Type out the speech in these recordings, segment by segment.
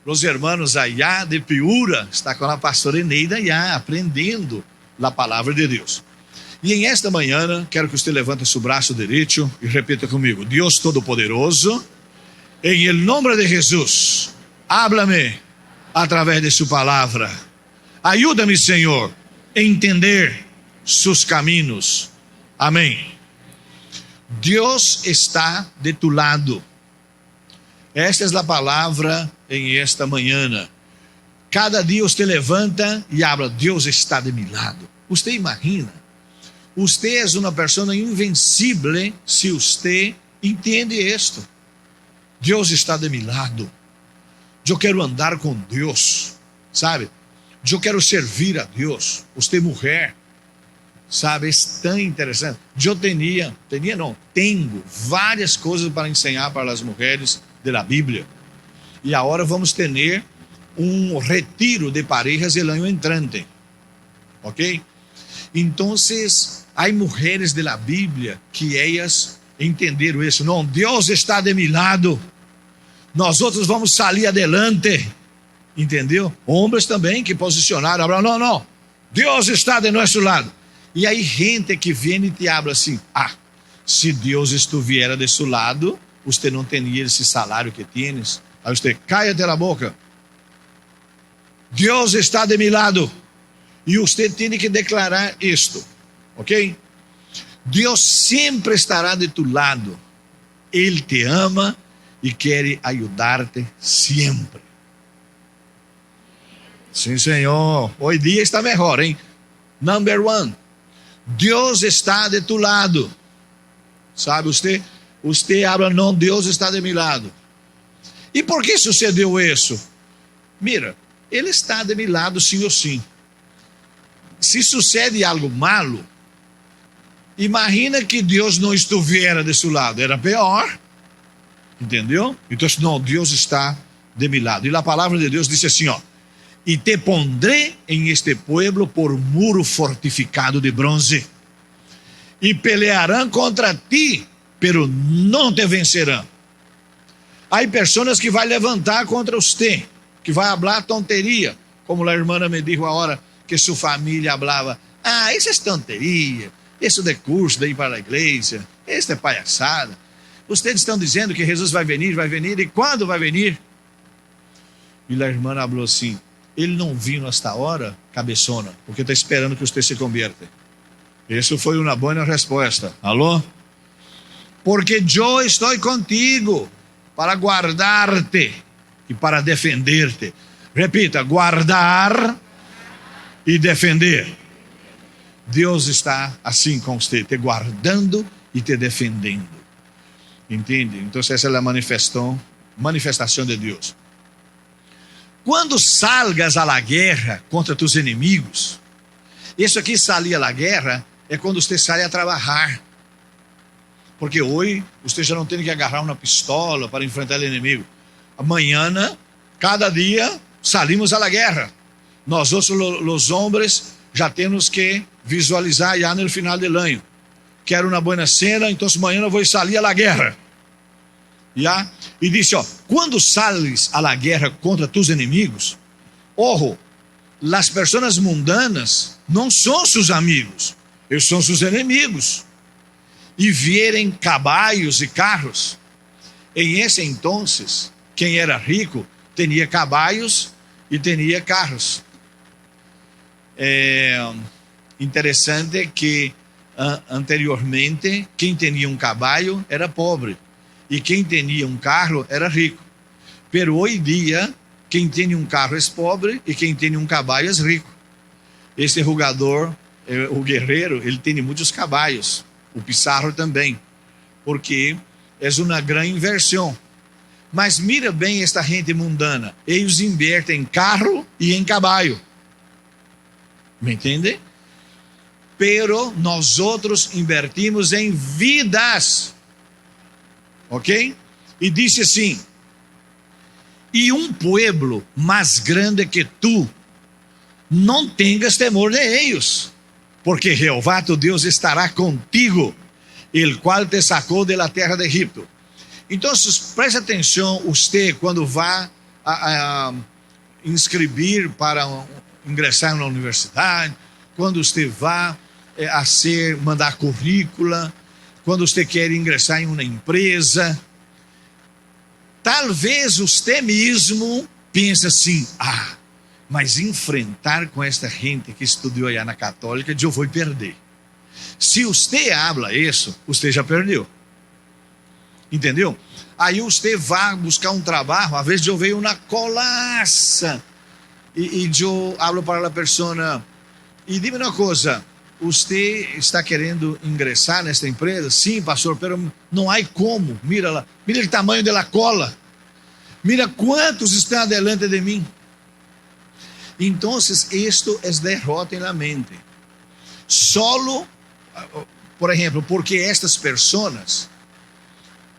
los hermanos allá de Piura, está com a pastora Eneida allá, aprendendo a palavra de Deus. E em esta manhã, quero que você levante seu braço direito e repita comigo: Deus Todo-Poderoso, em el nome de Jesus, háblame através de sua palavra. Ajuda-me, Senhor, a entender seus caminhos. Amém. Deus está de tu lado. Esta é a palavra em esta manhã. Cada dia você levanta e habla: Deus está de meu lado. Você imagina? Você é uma pessoa invencível se você entende isto. Deus está de meu lado. Eu quero andar com Deus, sabe? Eu quero servir a Deus. Você mulher, sabe? É tão interessante. Eu tenho várias coisas para ensinar para as mulheres da Bíblia. E agora vamos ter retiro de parejas el año entrante. Ok? Então, há mulheres da Bíblia que elas entenderam isso. Não, Deus está de meu lado. Nós outros vamos sair adelante. Entendeu? Homens também que posicionaram. Não. Deus está de nosso lado. E aí, gente que vem e te habla assim: se Deus estivesse de seu lado, você não teria esse salário que tienes. Aí você, cállate a boca. Deus está de meu lado. E você tem que declarar isto. Ok? Deus sempre estará de tu lado. Ele te ama e quer ajudar-te sempre. Sim, Senhor. Hoje dia está melhor, hein? Number one. Deus está de tu lado. Sabe, você habla: não, Deus está de meu lado. E por que sucedeu isso? Mira, Ele está de meu lado sim ou sim. Se sucede algo malo, imagina que Deus não estivesse de seu lado. Era pior. Entendeu? Então, não, Deus está de meu lado. E a palavra de Deus diz assim, e te pondré em este pueblo por muro fortificado de bronze, e pelearão contra ti, pero não te vencerão. Há pessoas que vai levantar contra você, que vai falar tonteria, como a irmã me disse a hora que sua família falava: isso é tonteria, isso de curso de ir para a igreja, isso é palhaçada. Vocês estão dizendo que Jesus vai vir, e quando vai vir? E a irmã falou assim: ele não viu nesta hora, cabeçona, porque está esperando que você se convierta. Isso foi uma boa resposta. Alô? Porque eu estou contigo para guardar-te e para defender-te. Repita: guardar e defender. Deus está assim com você, te guardando e te defendendo. Entende? Então essa é a manifestação de Deus. Quando salgas à la guerra contra tus inimigos, isso aqui, salir à la guerra, é quando você sai a trabalhar. Porque hoje você já não tem que agarrar uma pistola para enfrentar o inimigo. Amanhã, cada dia, salimos à la guerra. Nós, os homens, já temos que visualizar já no final do ano. Quero uma boa cena, então amanhã eu vou sair à la guerra. Já? E disse, quando sales à la guerra contra tus inimigos, as pessoas mundanas não são seus amigos, eles são seus inimigos. E vierem caballos e carros. Em esse entonces, quem era rico tinha caballos e tinha carros. É interessante que anteriormente quem tinha um cavalo era pobre e quem tinha um carro era rico. Pero hoje dia quem tem um carro é pobre e quem tem um cavalo é rico. Esse jogador, o guerreiro, ele tem muitos cavalos. O Pizarro também, porque é uma grande inversão. Mas mira bem esta gente mundana, eles invertem em carro e em cavalo. Me entende? Pero nós outros invertimos em vidas. Ok? E disse assim: e um pueblo mais grande que tu, não tenhas temor de eles, porque Jeová tu Deus estará contigo, el qual te sacou da terra de Egipto. Então, preste atenção, você quando vá inscrever para ingressar na universidade, quando você vai mandar currícula, quando você quer ingressar em uma empresa. Talvez você mesmo pense assim: mas enfrentar com esta gente que estudou aí na Católica, eu vou perder. Se você habla isso, você já perdeu. Entendeu? Aí você vai buscar um trabalho, às vezes eu vejo uma colaça, e eu hablo para a pessoa, e diga uma coisa: você está querendo ingressar nesta empresa? Sim, pastor, pero não há como. Mira lá, mira o tamanho da cola, mira quantos estão adelante de mim. Então, isto é derrota em la mente. Solo, por exemplo, porque estas pessoas,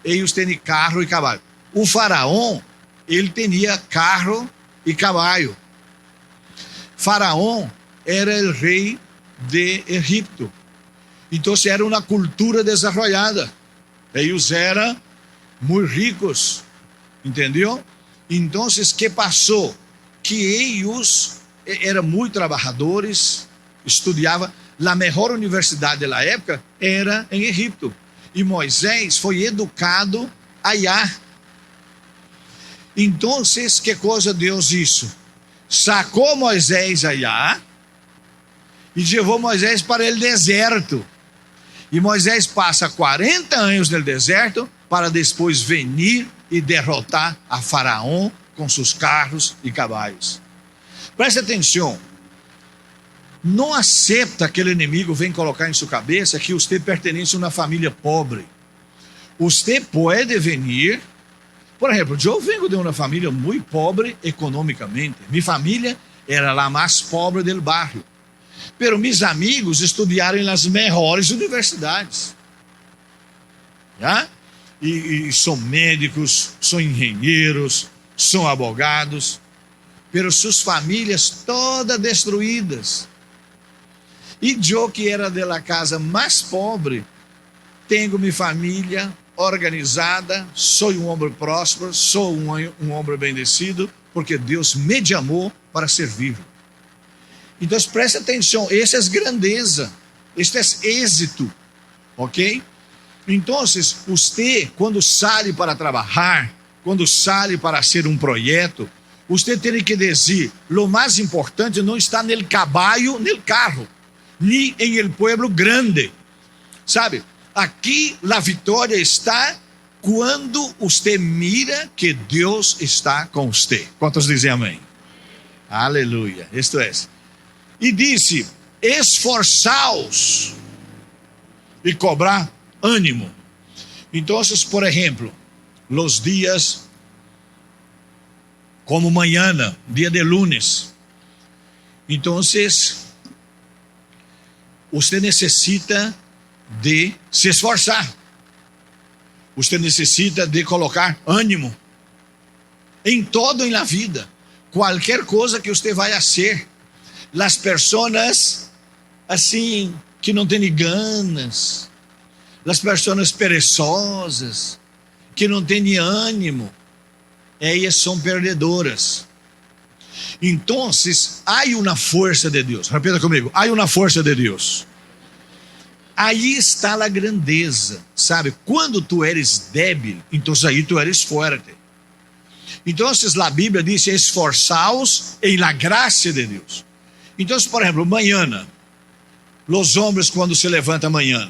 eles têm carro e cavalo. O faraó, ele tinha carro e cavalo. Faraó era o rei de Egipto. Então era uma cultura desenvolvida. Eles eram muito ricos. Entendeu? Então, o que passou? Que eles eram muito trabalhadores, estudavam. A melhor universidade da época era em Egipto. E Moisés foi educado allá. Então, que coisa Deus isso? Sacou Moisés allá e levou Moisés para o deserto. E Moisés passa 40 anos no deserto para depois venir e derrotar a Faraó com seus carros e cavalos. Preste atenção. Não aceita que o inimigo venha colocar em sua cabeça que você pertence a uma família pobre. Você pode vir, por exemplo, eu venho de uma família muito pobre economicamente. Minha família era a mais pobre do bairro. Pero meus amigos estudaram nas melhores universidades. Já? E são médicos, são engenheiros, são advogados. Pero suas famílias todas destruídas. E eu, que era da casa mais pobre, tenho minha família organizada, sou um homem próspero, sou um homem bendecido, porque Deus me chamou para servir. Então preste atenção, essa é grandeza, este é êxito, ok? Então, você, quando sai para trabalhar, quando sai para ser um projeto, você tem que dizer: o mais importante não está no cavalo, no carro, nem em el pueblo grande. Sabe? Aqui a vitória está quando você mira que Deus está com você. Quantos dizem amém? Aleluia. Isto é. E disse: esforçaos e cobrar ânimo. Então, por exemplo, os dias como mañana, dia de lunes. Então, você necessita de se esforçar. Você necessita de colocar ânimo em todo em la vida. Qualquer coisa que você vai fazer. As pessoas assim que não têm ganas, as pessoas perezosas, que não têm ânimo, elas são perdedoras. Então, há uma força de Deus. Repita comigo: há uma força de Deus. Aí está a grandeza, sabe? Quando tu eres débil, então aí tu eres forte. Então, a Bíblia diz: esforçaos em la graça de Deus. Então, por exemplo, amanhã, os homens quando se levantam amanhã,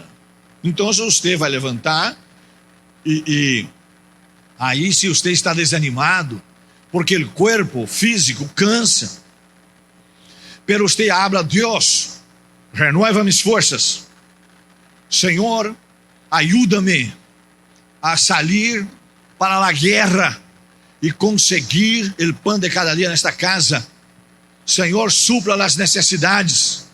então você vai levantar e aí, se você está desanimado, porque o corpo físico cansa, pero você habla: Deus, renueva mis forças. Senhor, ajuda-me a sair para a guerra e conseguir o pão de cada dia nesta casa. Senhor, supla as necessidades.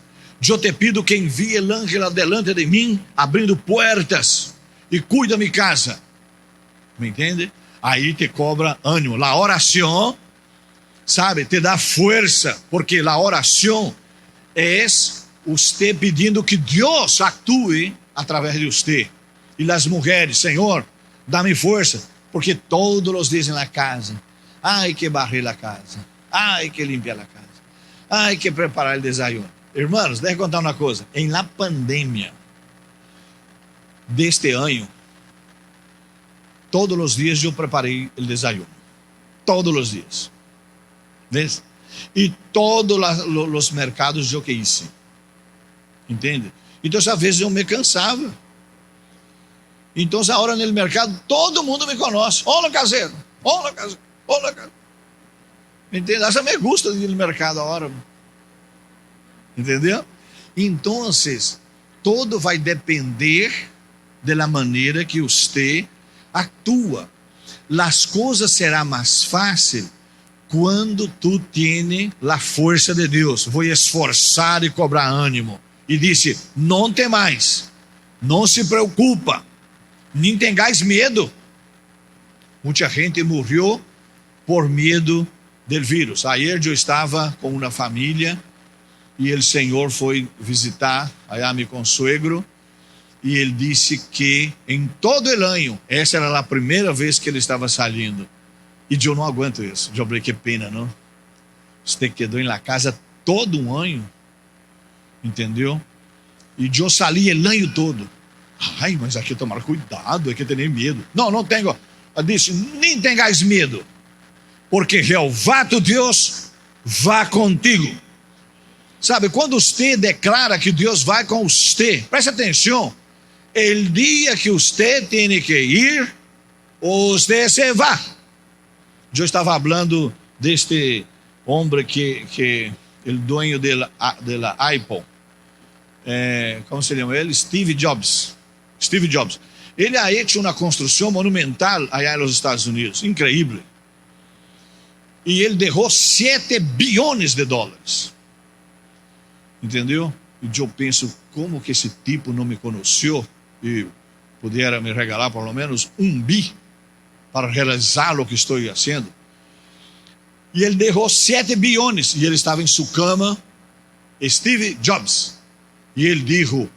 Eu te pido que envie o ángel delante de mim, abrindo portas, e cuida minha casa. Me entende? Aí te cobra ânimo. A oração, sabe, te dá força, porque a oração é você pedindo que Deus atue através de você. E as mulheres: Senhor, dá-me força, porque todos os dias na casa Hay que barrer a casa. Hay que limpiar a casa. Hay que preparar o desayuno. Irmãos, deixa eu contar uma coisa. Em la pandemia deste ano, todos os dias eu preparei o desayuno. Todos os dias. ¿Ves? E todos os mercados eu que hice. Entende? Então, às vezes eu me cansava. Então, a hora no mercado, todo mundo me conhece. Olha, caseiro. Olha, caseiro. Olha, caseiro. Entende? Essa me gusta de ir no mercado a hora. Entendeu? Então, todo vai depender da maneira que você atua. As coisas serão mais fáceis quando tu tienes a força de Deus. Vou esforçar e cobrar ânimo. E disse: não tem mais, não se preocupa, nem tenhais medo. Muita gente morreu por medo do vírus. Ayer eu estava com uma família e o Senhor foi visitar allá meu consuegro e ele disse que em todo o ano, essa era a primeira vez que ele estava saindo. E eu não aguento isso. Eu falei: que pena, não? Você quedou em la casa todo um ano. Entendeu? E eu saí o ano todo. Ai, mas aqui tomar cuidado, aqui tem nem medo. Não, não tenho. Eu disse: nem tenhais medo, porque Jeová tu Deus vá contigo. Sabe, quando você declara que Deus vai com você, preste atenção, o dia que você tem que ir, você se vai. Eu estava falando deste homem que o dono da Apple, como se chama ele? Steve Jobs. Ele ha hecho uma construção monumental allá nos Estados Unidos, incrível. E ele derrou 7 bilhões de dólares. Entendeu? E eu penso, como que esse tipo não me conheceu e pudera me regalar por lo menos 1 bi para realizar o que estou fazendo. E ele derrou 7 bilhões e ele estava em sua cama, Steve Jobs. E ele disse: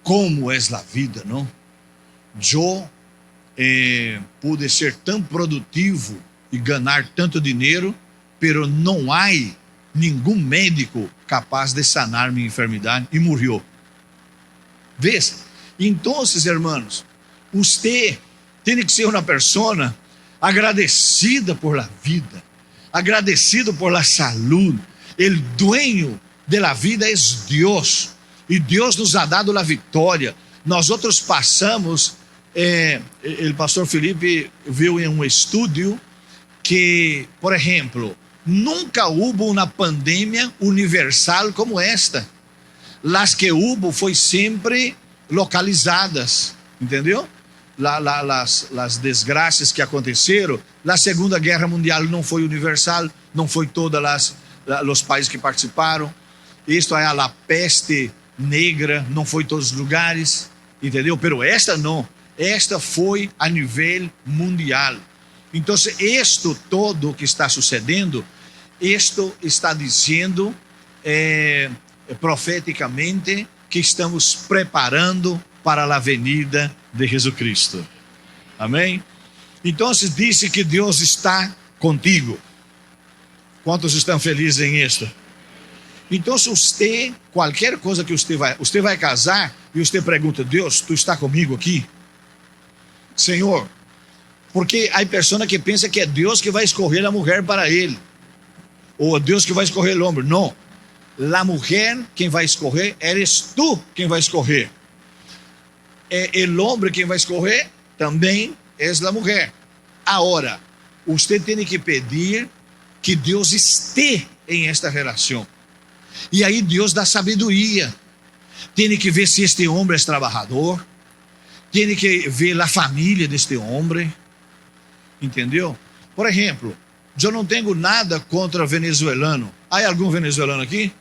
como é a vida, não? Eu pude ser tão produtivo e ganhar tanto dinheiro, pero não há nenhum médico capaz de sanar minha enfermidade, e morreu. ¿Ves? Então, hermanos, você tem que ser uma pessoa agradecida por la vida, agradecido por la salud. El dueño de la vida é Deus, e Deus nos ha dado a vitória. Nós outros passamos, o pastor Felipe viu em um estudo que, por exemplo, nunca houve uma pandemia universal como esta. Las que houve foi sempre localizadas, entendeu? Las desgraças que aconteceram. A Segunda Guerra Mundial não foi universal, não foi todos os países que participaram. Isto é a peste negra, não foi todos os lugares, entendeu? Pero esta não, esta foi a nível mundial. Então, isto todo que está sucedendo, isto está dizendo profeticamente que estamos preparando para a venida de Jesus Cristo. Amém? Então, disse que Deus está contigo. Quantos estão felizes em isto? Então, se você, qualquer coisa que você vai casar, e você pergunta: Deus, tu está comigo aqui? Senhor, porque há pessoas que pensam que é Deus que vai escolher a mulher para ele, ou Deus que vai escolher o homem. Não, a mulher quem vai escolher, eres tu quem vai escolher. O homem quem vai escolher também é a mulher. Agora, você tem que pedir que Deus esteja em esta relação. E aí Deus dá sabedoria. Tem que ver se este homem é trabalhador. Tem que ver a família deste homem. Entendeu? Por exemplo, eu não tenho nada contra venezuelano. Há algum venezuelano aqui?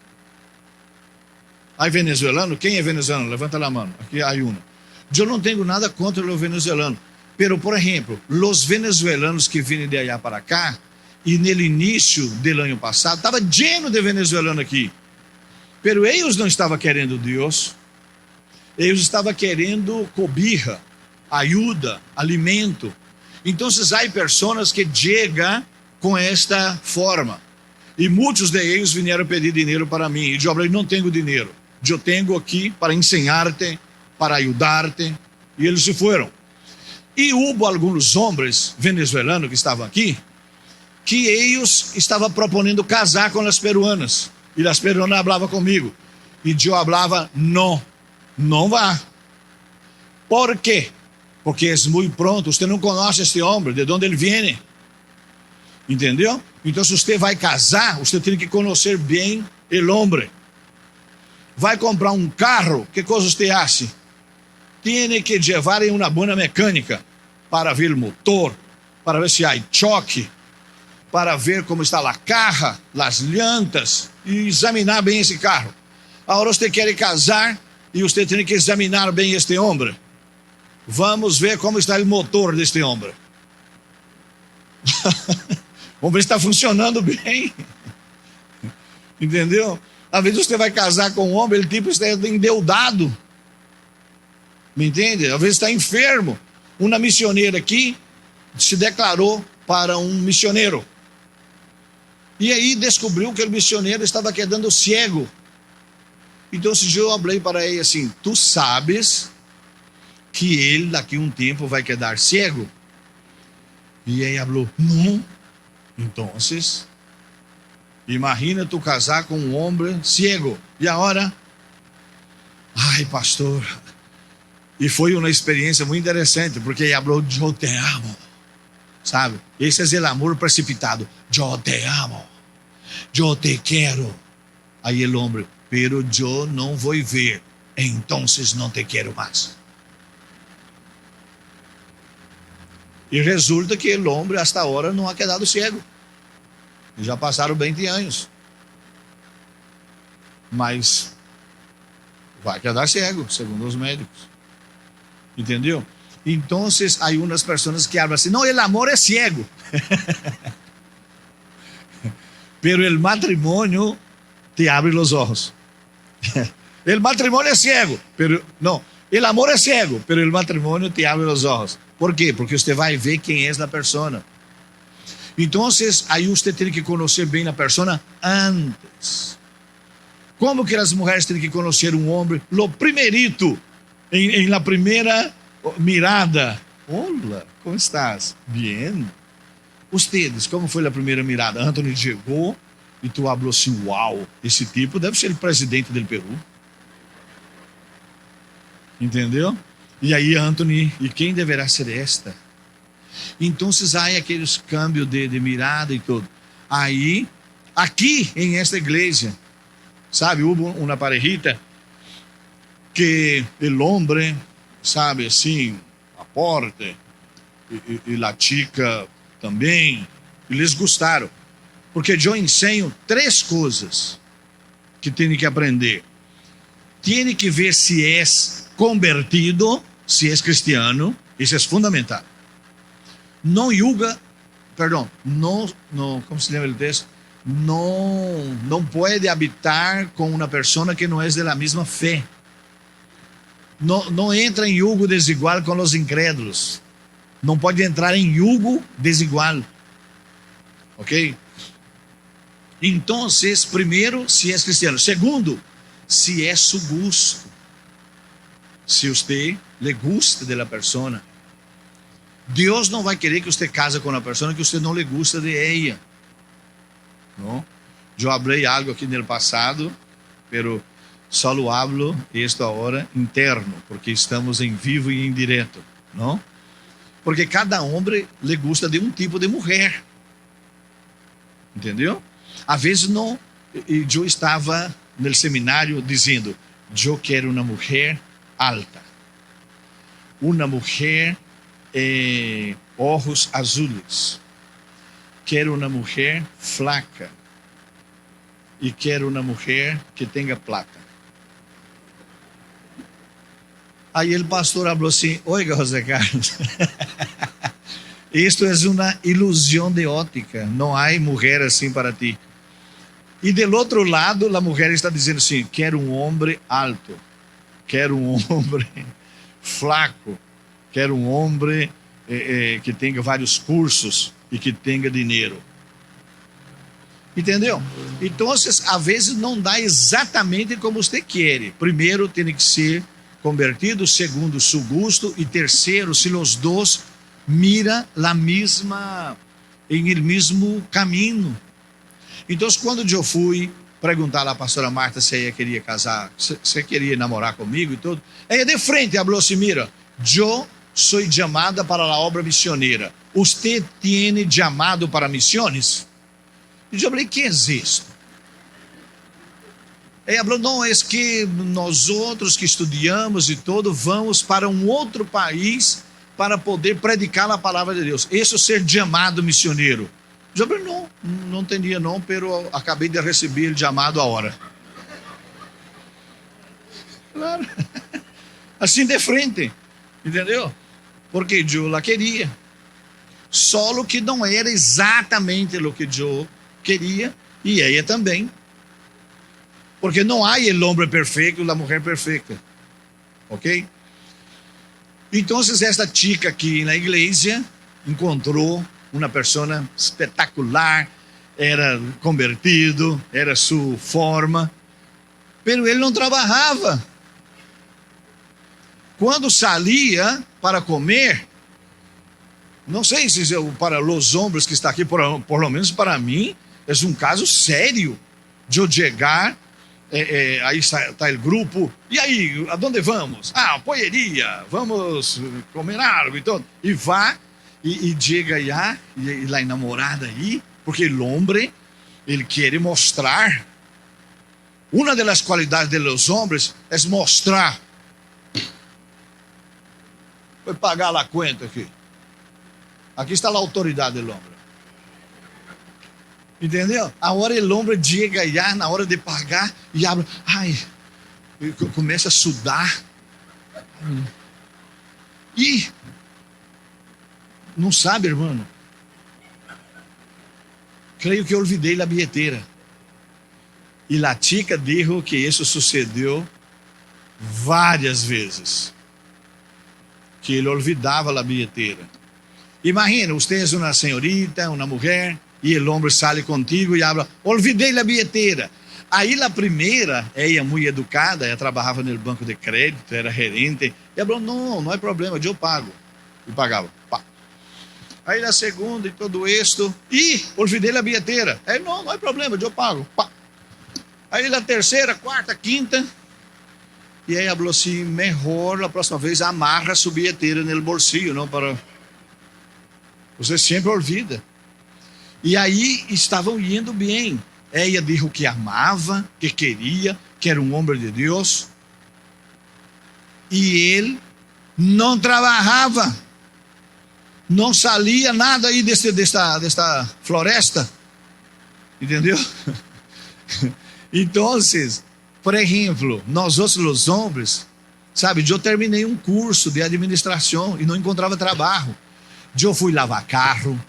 Há venezuelano? Quem é venezuelano? Levanta a mão. Aqui há um. Eu não tenho nada contra o venezuelano. Pero, por exemplo, os venezuelanos que vêm de allá para cá, e no início do ano passado, estava lleno de venezuelano aqui. Pero eles não estavam querendo Deus. Eles estavam querendo cobiça, ajuda, alimento. Então, há pessoas que chegam com esta forma. E muitos de eles vieram pedir dinheiro para mim. E eu falei, não tenho dinheiro. Eu tenho aqui para ensinar-te, para ajudar-te. E eles se foram. E houve alguns homens venezuelanos que estavam aqui, que eles estavam propondo casar com as peruanas. E as peruanas falavam comigo. E eu falava, não, não vá. Por quê? Porque é muito pronto, você não conhece este homem, de onde ele vem. Entendeu? Então, se você vai casar, você tem que conhecer bem o homem. Vai comprar um carro, que coisa você acha? Tem que levar em uma boa mecânica para ver o motor, para ver se há choque, para ver como está a caja, as llantas, e examinar bem esse carro. Agora você quer casar e você tem que examinar bem este homem. Vamos ver como está o motor deste homem. Vamos ver se está funcionando bem. Entendeu? Às vezes você vai casar com um homem, ele tipo está endeudado. Me entende? Às vezes está enfermo. Uma missioneira aqui se declarou para um missioneiro. E aí descobriu que o missioneiro estava quedando cego. Então eu falei para ele assim, tu sabes que ele daqui a um tempo vai quedar cego? E ele falou, não. Então, imagina tu casar com um homem cego. E agora? Ai, pastor. E foi uma experiência muito interessante, porque ele falou, eu te amo. Sabe? Esse é o amor precipitado. Eu te amo. Eu te quero. Aí o homem, pero eu não vou ver. Então não te quero mais. E resulta que o homem, hasta agora, não ha quedado cego. Já passaram 20 anos. Mas vai quedar cego, segundo os médicos. Entendeu? Então, há umas pessoas que falam assim, não, o amor é cego. Pero el matrimônio te abre os olhos. El matrimônio é cego, pero não, el amor é cego, pero el matrimônio te abre os olhos. Por quê? Porque você vai ver quem é a pessoa. Então, aí você tem que conhecer bem a pessoa antes. Como que as mulheres têm que conhecer um homem? Lo primerito, em la primeira mirada. Olá, como estás? Bien. Ustedes, como foi a primeira mirada? Anthony chegou e tu falou assim, uau, esse tipo deve ser o presidente do Peru. Entendeu? E aí, Anthony, e quem deverá ser esta? Então, há aqueles câmbios de mirada e tudo. Aí, aqui em esta igreja, sabe, houve uma parejita que o homem, sabe, assim, a porta e a chica também, eles gostaram. Porque eu ensino 3 coisas que tem que aprender. Tem que ver se é convertido, se é cristiano, isso é fundamental. Não julga, perdão, não, como se lembra o texto? Não pode habitar com uma pessoa que não é da mesma fé. Não entra em jugo desigual com os incrédulos. Não pode entrar em jugo desigual. Ok? Então, primeiro, se é cristiano. Segundo, se é seu gosto. Se você le gusta de la persona. Deus não vai querer que você case com uma pessoa que você não le gusta de ella. Não? Eu falei algo aqui no passado, pero só lo hablo isto agora interno, porque estamos em vivo e em direto, não? Porque cada homem le gusta de um tipo de mulher. Entendeu? Às vezes não, eu estava no seminário dizendo, eu quero uma mulher alta, uma mulher ojos azules, quero uma mulher flaca e quero uma mulher que tenha plata. Aí o pastor falou assim, oiga José Carlos, isto é uma ilusão de ótica, não há mulher assim para ti. E do outro lado, a mulher está dizendo assim, quero um homem alto, quero um homem flaco, quero um homem que tenha vários cursos e que tenha dinheiro. Entendeu? Então, às vezes não dá exatamente como você quer. Primeiro, tem que ser convertido. Segundo, su gusto. E terceiro, se os dois mira em el mesmo caminho. Então, quando eu fui perguntar à pastora Marta se ela queria casar, se queria namorar comigo e tudo, ela de frente falou assim: mira, eu sou chamada para a obra missioneira. Você tem chamado para missões? E eu falei: que é isso? Ela falou: não, é que nós outros que estudamos e tudo, vamos para um outro país para poder predicar a palavra de Deus. Isso é ser chamado missioneiro. Eu falei: não entendia não, pero acabei de receber o chamado a hora. Claro. Assim de frente, entendeu? Porque eu la queria. Só que não era exatamente o que eu queria, e ela também. Porque não há o homem perfeito e a mulher perfeita. Ok? Então, esta chica aqui na igreja encontrou uma pessoa espetacular, era convertido, era sua forma, pero ele não trabalhava. Quando saía para comer, não sei se para os homens que estão aqui, por lo menos para mim, é um caso sério de eu chegar, aí está o grupo, e aí, aonde vamos? Polleria, vamos comer algo e tudo. E vá, e chega lá, e lá enamorada aí, porque o homem, ele quer mostrar. Uma das qualidades dos homens é mostrar. Vou pagar a conta aqui. Aqui está a autoridade do homem. Entendeu? A hora o homem chega já, na hora de pagar, e abre, começa a sudar. E não sabe, irmão? Creio que eu olvidei a bilheteira. E a chica disse que isso sucedeu várias vezes. Que ele olvidava a bilheteira. Imagina, você é uma senhorita, uma mulher, e o homem sai contigo e habla: olvidei a bilheteira. Aí a primeira, ela muito educada, ela trabalhava no banco de crédito, era gerente, e ela falou: não é problema, eu pago. E pagava. Pá. Aí a segunda e todo isto, olvidei a bilheteira. Aí não é problema, eu pago. Pá. Aí a terceira, quarta, quinta, e aí ela falou assim: melhor a próxima vez amarra sua bilheteira no bolsillo, não para... Você sempre olvida. E aí estavam indo bem. Ela disse que amava, que queria, que era um homem de Deus. E ele não trabalhava. Não saía nada aí desta floresta. Entendeu? Então, por exemplo, nós outros, os homens, sabe, eu terminei um curso de administração e não encontrava trabalho. Eu fui lavar carro,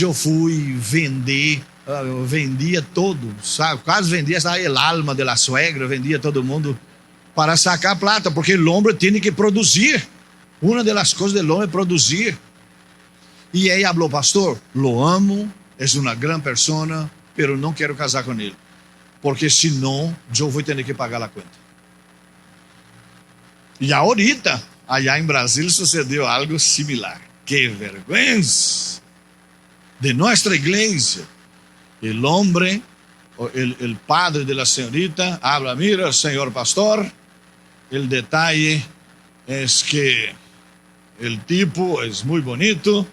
eu fui vender, eu vendia todo, sabe? Quase vendia el alma de la suegra, vendia todo mundo para sacar plata, porque o homem tem que produzir. Uma das coisas do homem é produzir. E aí falou: pastor, lo amo, é uma grande pessoa, pero não quero casar com ele, porque senão eu vou ter que pagar a conta. E ahorita, allá em Brasília, sucedeu algo similar. Que vergüenza de nuestra iglesia. El hombre, el padre de la señorita, habla: mira, señor pastor, el detalle es que el tipo es muy bonito,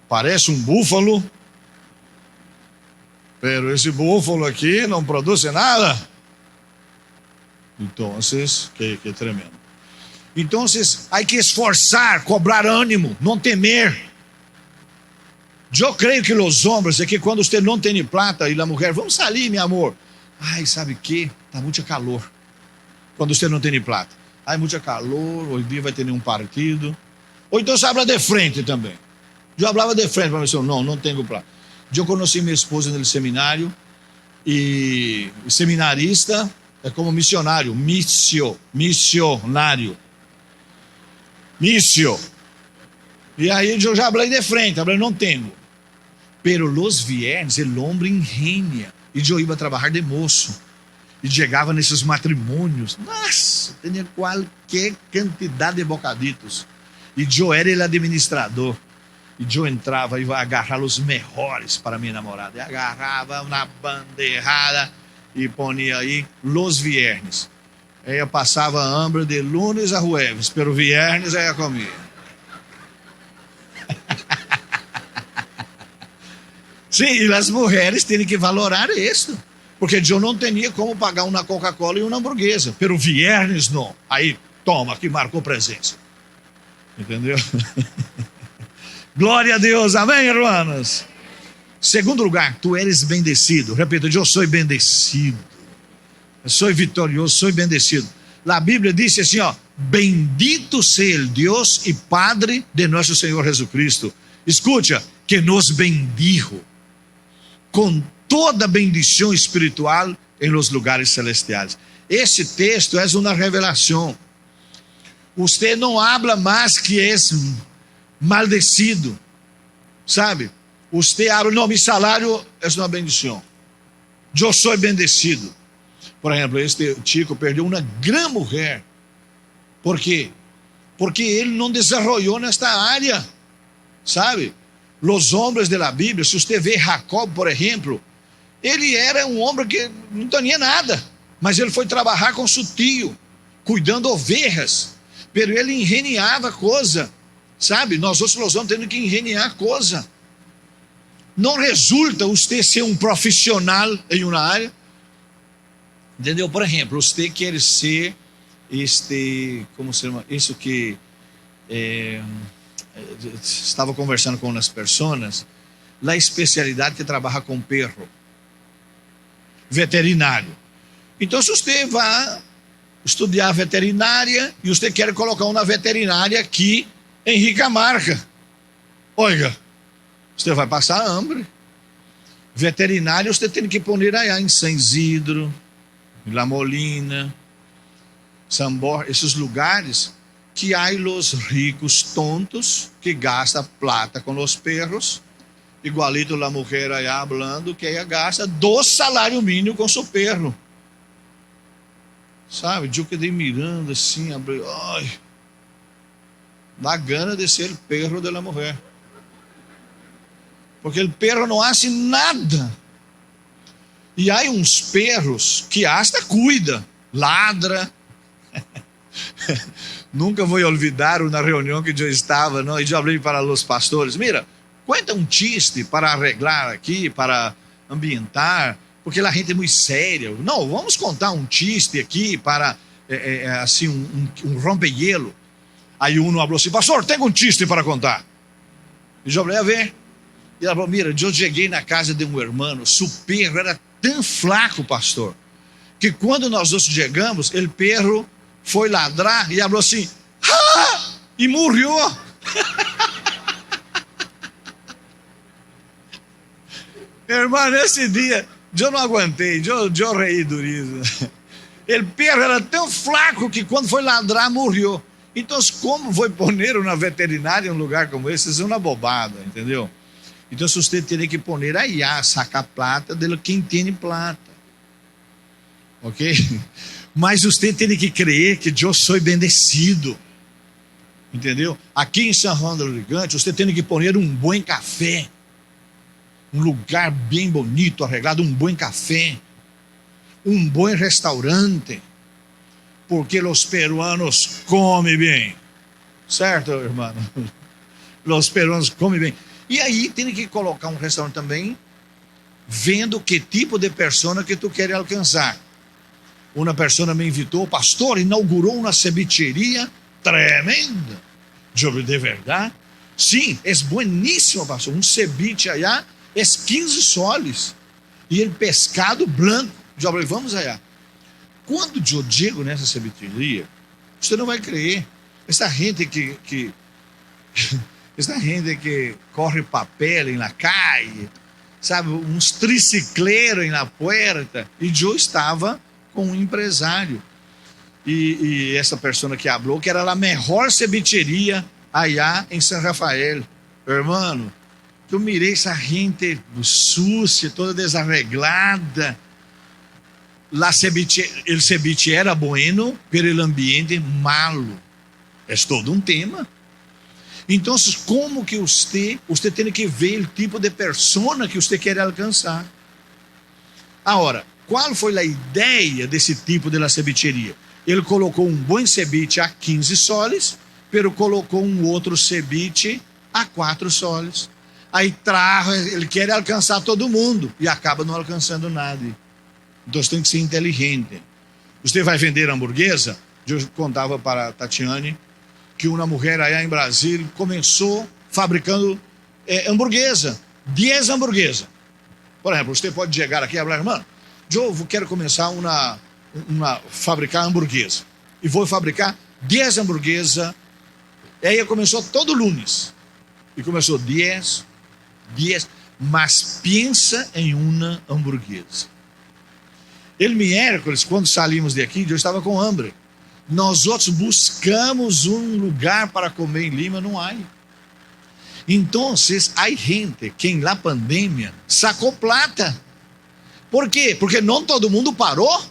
parece un búfalo, pero ese búfalo aquí no produce nada. Entonces, que tremendo. Então, há que esforçar, cobrar ânimo, não temer. Eu creio que os homens é que quando você não tem plata e a mulher: vamos sair, meu amor. Sabe o que? Está muito calor. Quando você não tem plata. Muito calor, hoje dia vai ter um partido. Ou então você habla de frente também. Eu falava de frente para a pessoa: não tenho plata. Eu conheci minha esposa no seminário, e seminarista é como missionário, missionário. Missio. E aí eu já falei de frente, falei: não tenho. Pero los viernes, o homem ingenia. E eu ia trabalhar de moço. E chegava nesses matrimônios. Nossa, tinha qualquer quantidade de bocaditos. E eu era o administrador. E eu entrava e ia agarrar os melhores para minha namorada. E agarrava na bandeirada e ponia aí los viernes. Ela passava hambre de lunes a jueves, pero viernes ela comia. Sim, e as mulheres têm que valorar isso. Porque eu não tinha como pagar uma Coca-Cola e uma hamburguesa. Pero viernes não. Aí, toma, que marcou presença. Entendeu? Glória a Deus, amém, irmãos? Segundo lugar, tu eres bendecido. Repita, eu sou bendecido. Eu sou vitorioso, sou bendecido. A Bíblia diz assim, ó: bendito seja o Deus e Padre de nosso Senhor Jesucristo. Escuta, que nos bendijo com toda bendição espiritual em los lugares celestiais. Esse texto é uma revelação. Você não habla mais que é maldecido, sabe? Você habla, não, meu salário é uma bendição. Eu sou bendecido. Por exemplo, este chico perdeu uma grande mulher. Por quê? Porque ele não desenvolveu nesta área, sabe? Os homens da Bíblia, se você vê Jacob, por exemplo, ele era um homem que não tinha nada, mas ele foi trabalhar com seu tio, cuidando ovelhas, pero ele ingeniava coisa, sabe? Nós outros homens temos que ingeniar coisa. Não resulta você ser um profissional em uma área, entendeu? Por exemplo, você quer ser como se chama? Isso que estava conversando com as pessoas, a especialidade que trabalha com perro, veterinário. Então, se você vai estudar veterinária e você quer colocar uma veterinária aqui em Ricamarca, olha, você vai passar hambre. Veterinário você tem que pôr aí em San Isidro, em La Molina, Sambor, esses lugares que há os ricos tontos que gastam plata com os perros, igualito a mulher aí hablando que ela gasta 2 salários mínimos com seu perro. Sabe, eu quedei mirando assim, ai, dá gana de ser o perro da mulher. Porque o perro não hace nada. E há uns perros que hasta cuida, ladra. Nunca vou olvidar uma reunião que eu estava, não? E eu falei para os pastores: mira, cuenta um chiste para arreglar aqui, para ambientar, porque a gente é muito séria. Não, vamos contar um chiste aqui para, assim, um rompe-hielo. Aí um falou assim: pastor, tem um chiste para contar. E eu falei: a ver. E ela falou: mira, eu cheguei na casa de um irmão, seu perro era tão flaco, pastor, que quando nós dois chegamos, o perro foi ladrar e ela falou assim: ah! E morreu. Irmão, nesse dia, eu não aguentei, eu reí duríssimo. O perro era tão flaco que quando foi ladrar, morreu. Então, como foi poner uma veterinária em um lugar como esse? Isso é uma bobada, entendeu? Então, você tem que poner aí, sacar plata de quem tem plata. Ok? Mas você tem que crer que eu sou bendecido. Entendeu? Aqui em São Juan del Gigante, você tem que poner um bom café. Um lugar bem bonito, arreglado, um bom café. Um bom restaurante. Porque os peruanos comem bem. Certo, irmão? Os peruanos comem bem. E aí tem que colocar um restaurante também, vendo que tipo de pessoa que tu quer alcançar. Uma pessoa me invitou: o pastor inaugurou uma cevicheria tremenda. Eu, de verdade? Sim, é bueníssimo, pastor. Um ceviche allá é 15 soles. E ele pescado branco. Eu falei: vamos allá. Quando eu chego nessa cevicheria, você não vai crer. Essa gente que essa gente que corre papel na calle, sabe, uns tricicleiros na porta. E eu estava com um empresário. E essa pessoa que falou que era a melhor cevicheria allá em San Rafael. Hermano, Eu mirei essa gente sucia, toda desarreglada. El ceviche era bueno, pero el ambiente malo. É todo um tema. Então, como que você tem que ver o tipo de persona que você quer alcançar. Agora, qual foi a ideia desse tipo de la cevicheria? Ele colocou um bom ceviche a 15 soles, pero colocou um outro ceviche a 4 soles. Aí ele quer alcançar todo mundo e acaba não alcançando nada. Então você tem que ser inteligente. Você vai vender hamburguesa? Eu contava para a Tatiane que uma mulher aí em Brasília começou fabricando hamburguesa, 10 hamburguesas. Por exemplo, você pode chegar aqui e falar, irmão, eu quero começar fabricar hamburguesa. E vou fabricar 10 hamburguesas. E aí começou todo lunes. E começou 10, mas pensa em uma hamburguesa. El miércoles, quando saímos daqui, eu estava com hambre. Nós outros buscamos um lugar para comer em Lima, não há. Então, há gente que na pandemia sacou plata. Por quê? Porque não todo mundo parou.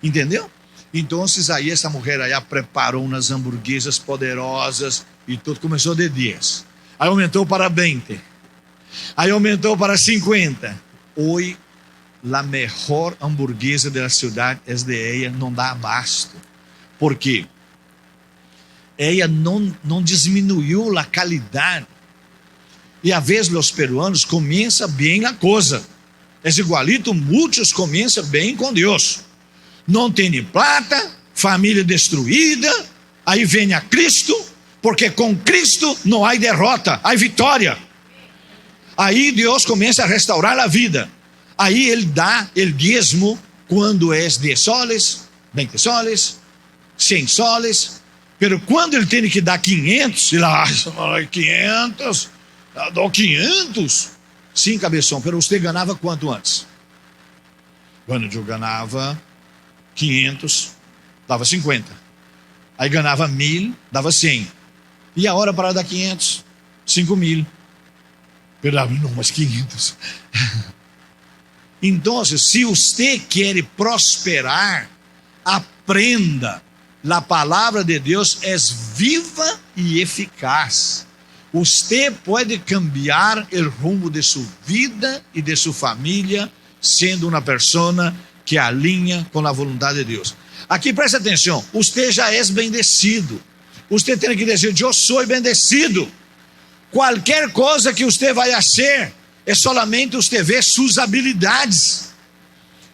Entendeu? Então, aí essa mulher aí preparou umas hamburguesas poderosas e tudo começou de 10. Aí aumentou para 20. Aí aumentou para 50. Hoje, a melhor hamburguesa da cidade é de ela, não dá abasto. Por quê? Ela não diminuiu a qualidade. E às vezes os peruanos começam bem a coisa. É igualito, muitos começam bem com Deus. Não tem plata, família destruída, aí vem a Cristo, porque com Cristo não há derrota, há vitória. Aí Deus começa a restaurar a vida. Aí ele dá o dízimo quando é 10 soles, 20 soles, 100 soles. Pero quando ele tem que dar 500, ele acha, 500, eu dou 500. Sim, cabeção, pero você ganhava quanto antes? Quando eu ganhava 500, dava 50. Aí ganhava 1.000, dava 100. E a hora para dar 500? 5.000. Pero não, mas 500. Então, se você quer prosperar, aprenda. A palavra de Deus é viva e eficaz. Você pode cambiar o rumo de sua vida e de sua família, sendo uma pessoa que alinha com a vontade de Deus. Aqui presta atenção, você já é bendecido. Você tem que dizer, eu sou bendecido. Qualquer coisa que você vai fazer, é solamente você ver suas habilidades.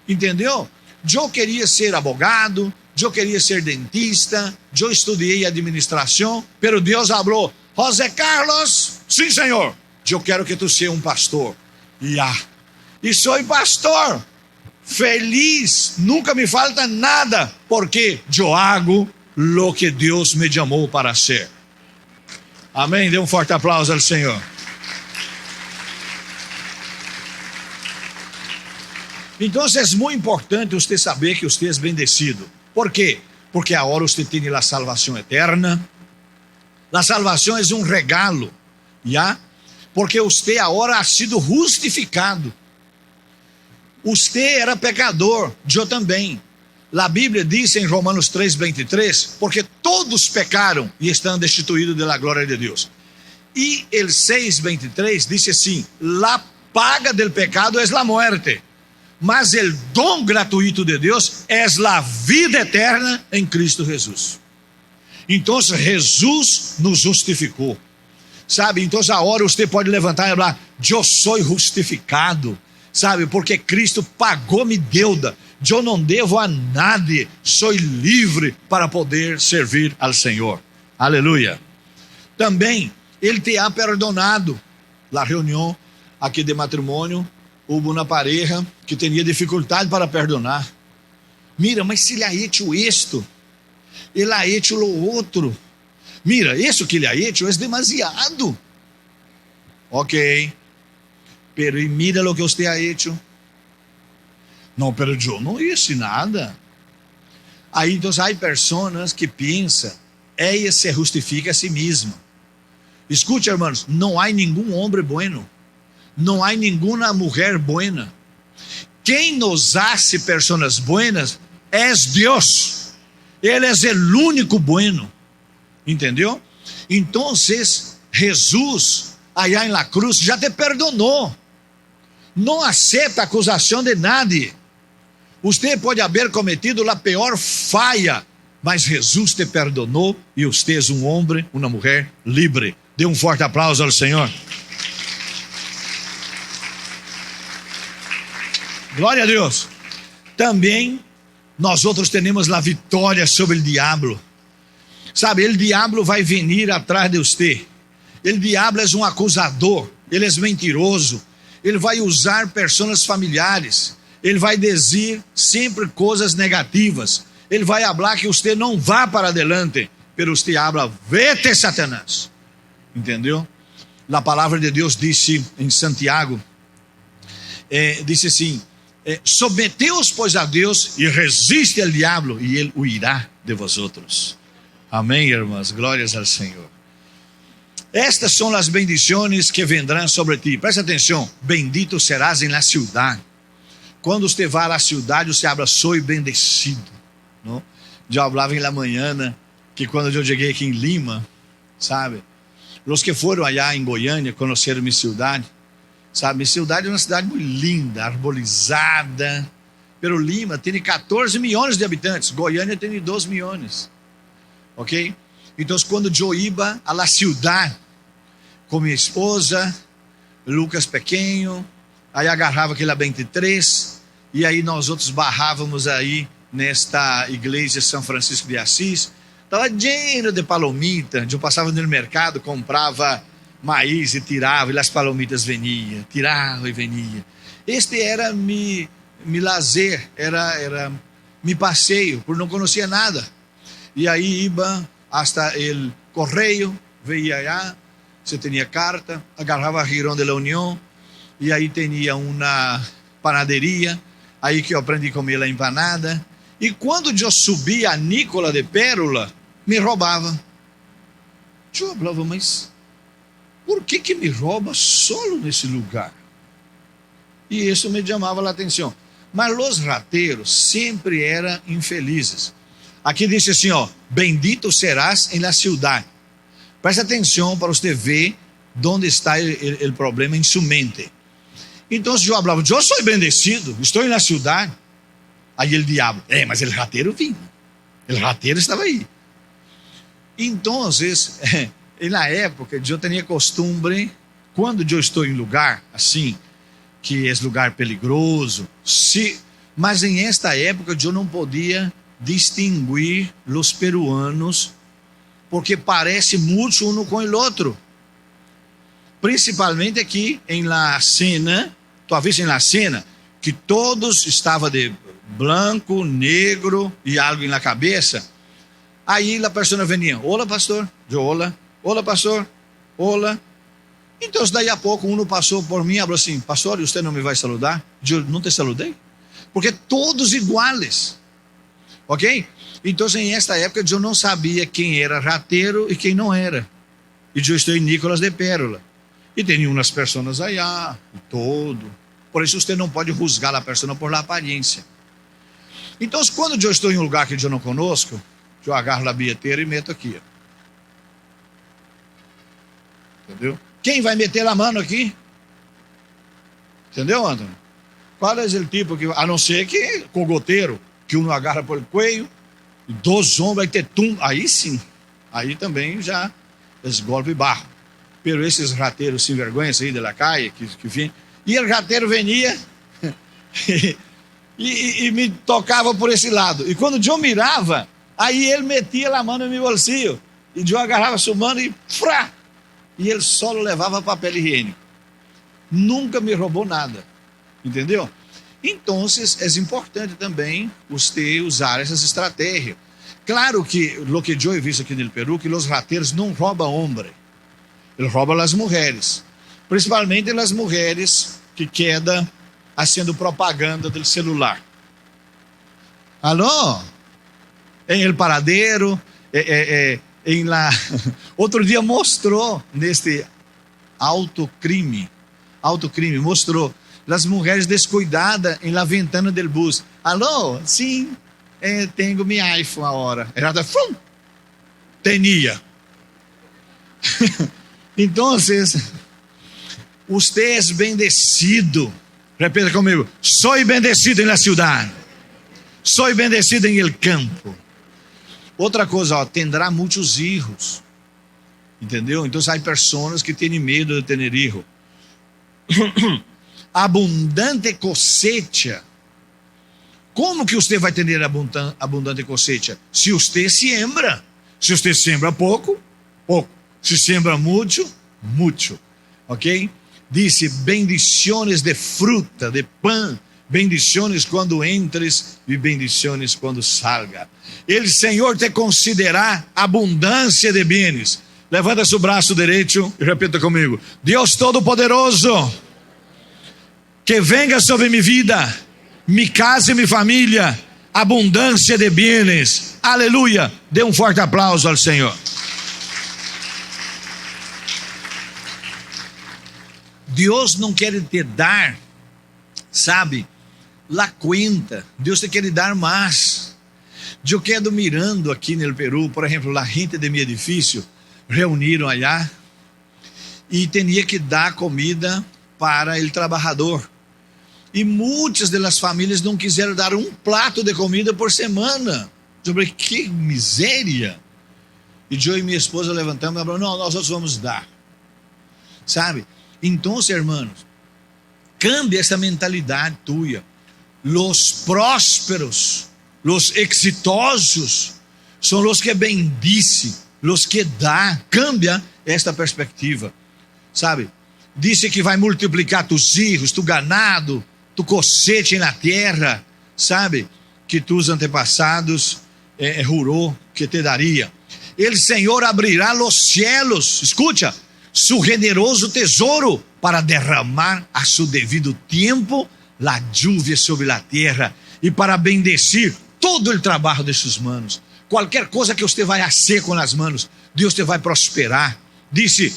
Entendeu? Eu queria ser advogado, eu queria ser dentista, eu estudei administração, pero Deus falou, José Carlos, sim senhor, eu quero que tu seja um pastor. E sou pastor, feliz, nunca me falta nada, porque eu hago lo que Deus me chamou para ser. Amém? Dê um forte aplauso ao Senhor. Então é muito importante você saber que você é bendecido. Por quê? Porque agora você tem a salvação eterna. A salvação é um regalo, já? Porque você agora ha sido justificado. Você era pecador, eu também. A Bíblia diz em Romanos 3:23, porque todos pecaram e estão destituídos da glória de Deus. E el 6:23 diz assim: la paga del pecado es la muerte, mas el dom gratuito de Deus es la vida eterna em Cristo Jesus. Então Jesus nos justificou, sabe? Então agora você pode levantar e falar: eu sou justificado, sabe? Porque Cristo pagou minha deuda. Eu não devo a nada, sou livre para poder servir ao Senhor. Aleluia. Também Ele te ha perdonado. Na reunião aqui de matrimônio, houve uma pareja que tinha dificuldade para perdonar. Mira, mas se ele ha hecho isto, ele ha hecho lo outro. Mira, isso que ele ha hecho é demasiado. Ok, pero e mira lo que você ha hecho. Não, pero eu não hice nada. Aí então há pessoas que pensam, ela se justifica a si mesma. Escute, irmãos, não há nenhum homem bueno, não há nenhuma mulher buena. Quem nos hace personas buenas é Deus. Ele é o único bueno. Entendeu? Então, Jesus, allá na cruz, já te perdonou. Não aceita acusação de nadie. Você pode haver cometido a pior falha, mas Jesus te perdonou e você é um homem, uma mulher livre. Dê um forte aplauso ao Senhor. Glória a Deus. Também nós outros temos a vitória sobre o diabo. Sabe, o diabo vai vir atrás de você. O diabo é um acusador, ele é mentiroso. Ele vai usar pessoas familiares. Ele vai dizer sempre coisas negativas. Ele vai falar que você não vá para adelante. Pero você habla, vete Satanás. Entendeu? A palavra de Deus disse em Santiago, disse assim, submeteos pois a Deus e resiste ao diabo e ele huirá de vosotros. Amém, irmãs, glórias ao Senhor. Estas são as bendições que vendrão sobre ti. Presta atenção, bendito serás em la ciudad. Quando você vai à cidade, você habla, sou bendecido. Não? Eu falava em la manhã, que quando eu cheguei aqui em Lima, sabe, os que foram allá em Goiânia, conheceram minha cidade, sabe, minha cidade é uma cidade muito linda, arborizada, pero Lima tem 14 milhões de habitantes, Goiânia tem 12 milhões, ok? Então, quando eu ia a la cidade, com minha esposa, Lucas pequeno, aí agarrava aquela 23, e aí nós outros barrávamos aí, nesta igreja São Francisco de Assis, estava cheio de palomita. Eu passava no mercado, comprava maíz e tirava, e as palomitas veniam, tirava e venia. Este era meu lazer, era meu passeio, por não conhecer nada. E aí ia hasta o correio, veia allá, você tinha carta, agarrava a Girón de la Unión, e aí tinha uma panaderia, aí que eu aprendi a comer a empanada. E quando eu subia a Nicola de Pérola, me roubava. Eu falava, mas por que me rouba solo nesse lugar? E isso me chamava a atenção. Mas os rateiros sempre eram infelizes. Aqui diz assim, ó, bendito serás em la ciudad. Presta atenção para você ver onde está o problema em sua mente. Então eu falava, eu sou bendecido, estou na cidade. Aí o diabo, mas o rateiro vinha. O rateiro estava aí. Então, na época, eu tinha costume, quando eu estou em lugar assim, que é lugar perigoso, mas em esta época eu não podia distinguir os peruanos, porque parece muito um com o outro. Principalmente aqui em la cena, talvez em la cena, que todos estavam de branco, negro e algo na cabeça. Aí a pessoa venia, olá pastor, eu olá pastor, olá. Então daí a pouco um passou por mim e falou assim, pastor, você não me vai saludar? Eu não te saludei, porque todos iguais, ok? Então em esta época eu não sabia quem era rateiro e quem não era, e eu estou em Nicolas de Pérola, e tem umas pessoas allá, todo, por isso você não pode juzgar a pessoa por la aparência. Então, quando eu estou em um lugar que eu não conosco, eu agarro a bilheteira e meto aqui. Entendeu? Quem vai meter a mão aqui? Entendeu, Antônio? Qual é o tipo que... A não ser que cogoteiro, que um agarra por cuello, e 2 ombros, vai ter tum. Aí sim. Aí também já esse golpe barro. Pero esses rateiros sem vergonha aí de la calle, que vem... E o rateiro venia... E me tocava por esse lado. E quando eu mirava, aí ele metia a mão no meu bolsillo. E eu agarrava sua mão e frá! E ele só levava papel higiênico. Nunca me roubou nada. Entendeu? Então, é importante também você usar essas estratégias. Claro que o que eu he visto aqui no Peru, que os rateiros não roubam homem. Eles roubam as mulheres. Principalmente as mulheres que quedam haciendo propaganda do celular. Alô? Em el paradero, Outro dia mostrou neste autocrime, mostrou as mulheres descuidadas em la ventana del bus. Alô, sim, tenho meu iPhone agora. Ela tinha. Então, usted es bendecido. Repita comigo: soy bendecido en la ciudad, soy bendecido en el campo. Outra coisa, tendrá muitos filhos. Entendeu? Então, há pessoas que têm medo de ter filho. Abundante cosecha. Como que você vai ter abundante cosecha? Se você siembra. Se você siembra pouco, pouco. Se siembra muito, muito. Ok? Dice: bendiciones de fruta, de pão, bendiciones quando entres e bendiciones quando salga. El Senhor te considerará abundância de bienes. Levanta seu braço direito e repita comigo: Deus Todo-Poderoso, que venga sobre minha vida, minha casa e minha família, abundância de bienes. Aleluia. Dê um forte aplauso ao Senhor. Deus não quer te dar, sabe, la cuenta. Deus te quer dar mais. Eu quero mirando aqui no Peru, por exemplo, a gente de meu edifício reuniram allá e tinha que dar comida para o trabalhador. E muitas das famílias não quiseram dar um prato de comida por semana. Eu falei: que miséria! E eu e minha esposa levantamos e falamos: não, nós outros vamos dar. Sabe? Então, irmãos, cambia essa mentalidade tua. Los prósperos, los exitosos, são os que bendicem, os que dá. Cambia esta perspectiva, sabe? Disse que vai multiplicar tus filhos, tu ganado, tu cosecha na terra, sabe? Que tus antepassados jurou que te daria. El Senhor abrirá los cielos, escucha, su generoso tesouro para derramar a su devido tempo la lluvia sobre la terra e para bendecir todo o trabalho de suas manos. Qualquer coisa que você vai fazer com as manos, Deus te vai prosperar. Disse: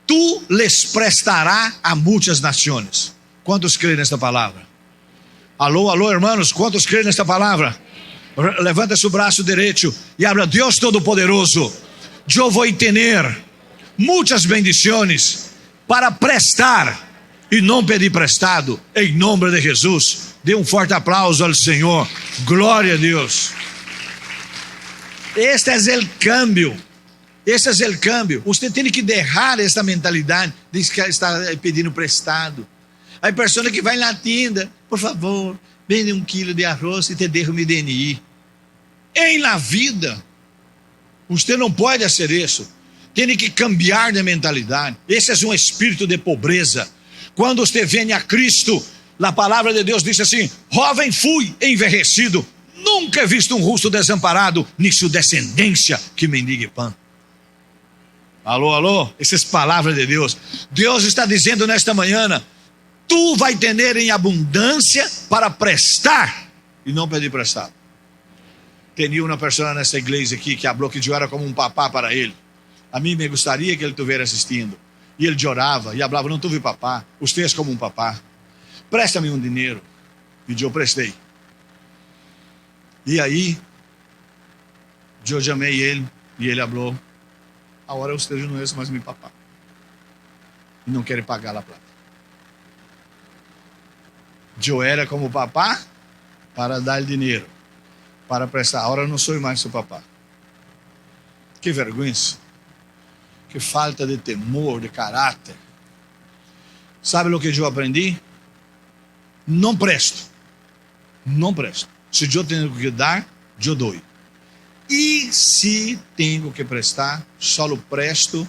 tu les prestará a muitas nações. Quantos creem nesta palavra? Alô, alô, irmãos, quantos creem nesta palavra? Levanta seu braço direito e habla: Deus Todo-Poderoso, eu vou ter muitas bendições para prestar e não pedir prestado, em nome de Jesus. Dê um forte aplauso ao Senhor. Glória a Deus. Este é o câmbio. Este é o câmbio. Você tem que deixar essa mentalidade de estar pedindo prestado. Há pessoas que vai na tienda: por favor, vende 1 quilo de arroz e te deixo meu DNI. Em la vida, você não pode fazer isso. Tem que cambiar de mentalidade. Esse é um espírito de pobreza. Quando você vem a Cristo, a palavra de Deus diz assim: jovem fui envelhecido, nunca he visto um rosto desamparado, nem sua descendência que mendigue pão. Alô, alô, essas palavras de Deus. Deus está dizendo nesta manhã: tu vai ter em abundância para prestar e não pedir prestado. Tinha uma pessoa nessa igreja aqui que falou que eu era como um papá para ele. A mim me gostaria que ele estivesse assistindo. E ele chorava e falava: não tuve papá, você é como um papá. Presta-me um dinheiro. E eu prestei. E aí, eu chamei ele e ele falou: agora você não é mais meu papá. E não quer pagar a plata. Eu era como papá para dar dinheiro, para prestar. Agora não sou mais seu papá. Que vergonha. Que falta de temor, de caráter. Sabe o que eu aprendi? Não presto. Não presto. Se eu tenho que dar, eu dou. E se tenho que prestar, só presto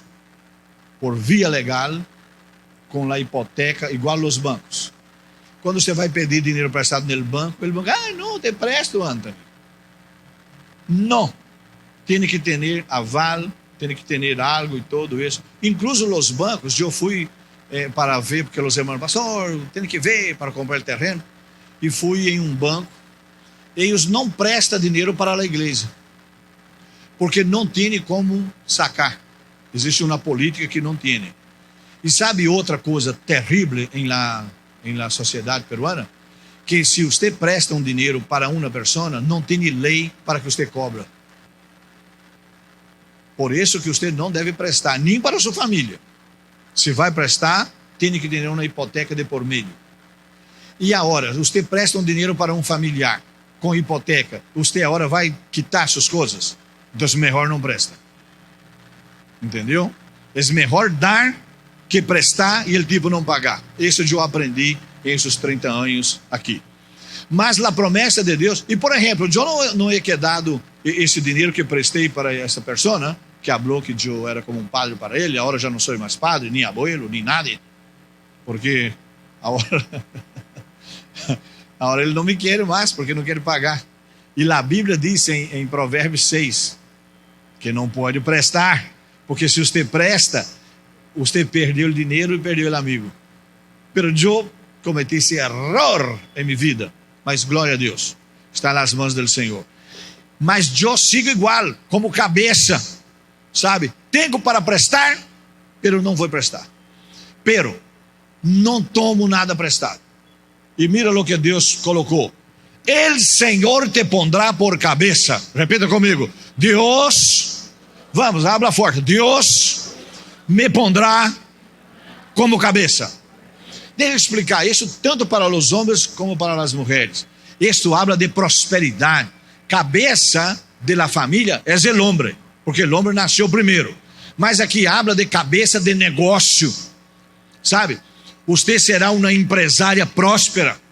por via legal, com a hipoteca, igual aos bancos. Quando você vai pedir dinheiro prestado no banco, ele vai dizer: não, te presto, Antônio. Não. Tem que ter aval, tem que ter algo e tudo isso. Incluso os bancos, eu fui para ver, porque os irmãos, pastor, tem que ver para comprar o terreno. E fui em um banco. Eles não prestam dinheiro para a igreja. porque não tem como sacar. Existe uma política que não tem. E sabe outra coisa terrível em la sociedade peruana? Que se você presta um dinheiro para uma pessoa, não tem lei para que você cobra. Por isso que você não deve prestar, nem para sua família. Se vai prestar, tem que ter uma hipoteca de por meio. E agora, você presta um dinheiro para um familiar com hipoteca, você agora vai quitar suas coisas? Então, melhor não presta. Entendeu? É melhor dar que prestar e ele tipo não pagar. Isso eu aprendi em esses 30 anos aqui. Mas a promessa de Deus, e por exemplo, eu não he dado esse dinheiro que prestei para essa pessoa, que falou que eu era como um padre para ele, agora já não sou mais padre, nem abuelo, nem nada, porque agora ele não me quer mais, porque não quer pagar. E a Bíblia diz em Provérbios 6, que não pode prestar, porque se você presta, você perdeu o dinheiro e perdeu o amigo. Pero eu cometi esse erro em minha vida, mas glória a Deus, está nas mãos do Senhor. Mas eu sigo igual, como cabeça, sabe? Tenho para prestar, pero não vou prestar. Pero não tomo nada prestado. E mira o que Deus colocou. El Senhor te pondrá por cabeça. Repita comigo. Deus, vamos, habla forte. Deus me pondrá como cabeça. Deixa eu explicar isso tanto para os homens como para as mulheres. Isto habla de prosperidade. Cabeça de la família é o homem, porque o homem nasceu primeiro. Mas aqui habla de cabeça de negócio. Sabe? Você será uma empresária próspera.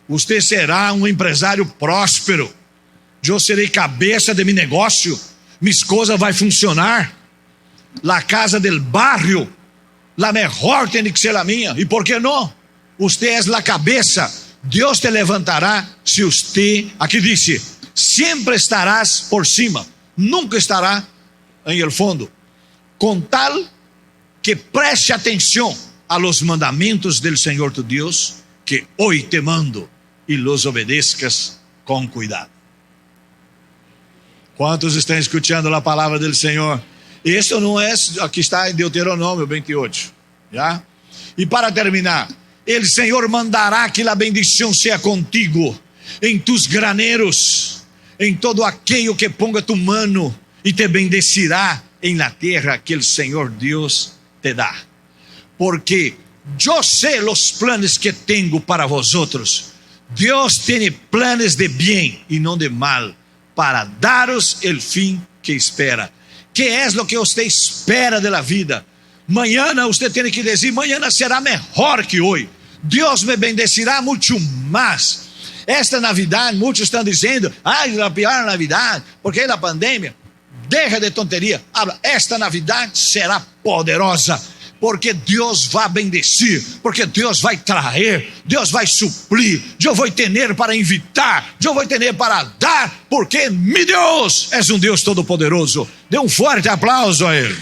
Você será um empresário próspero. Eu serei cabeça de meu negócio. Minha coisa vai funcionar. La casa del barrio, la mejor tem que ser a minha. E por que não? Você é a cabeça. Deus te levantará se você, aqui disse, sempre estarás por cima. Nunca estará em el fundo. Com tal que preste atenção a los mandamentos del Senhor tu Deus, que hoy te mando, e los obedezcas com cuidado. Quantos estão escutando a palavra do Senhor? Isso não é, aqui está em Deuteronômio 28, já? E para terminar, el Senhor mandará que a bendição seja contigo, em tus graneiros, em todo aquello que ponga tu mano, e te bendecirá em la terra que el Senhor Deus te dá. Porque eu sei os planos que tenho para vosotros. Deus tem planos de bem e não de mal, para daros el fim que espera. Que é o que você espera da vida? Manhã você tem que dizer, manhã será melhor que hoje. Deus me bendecirá muito mais. Esta Navidade, muitos estão dizendo, a pior Navidade, porque é a pandemia. Deixa de tonteria. Esta Navidade será poderosa, porque Deus vai bendecir, porque Deus vai trazer, Deus vai suprir, eu vou ter para invitar, eu vou ter para dar, porque meu Deus é um Deus todo poderoso. Dê um forte aplauso a Ele.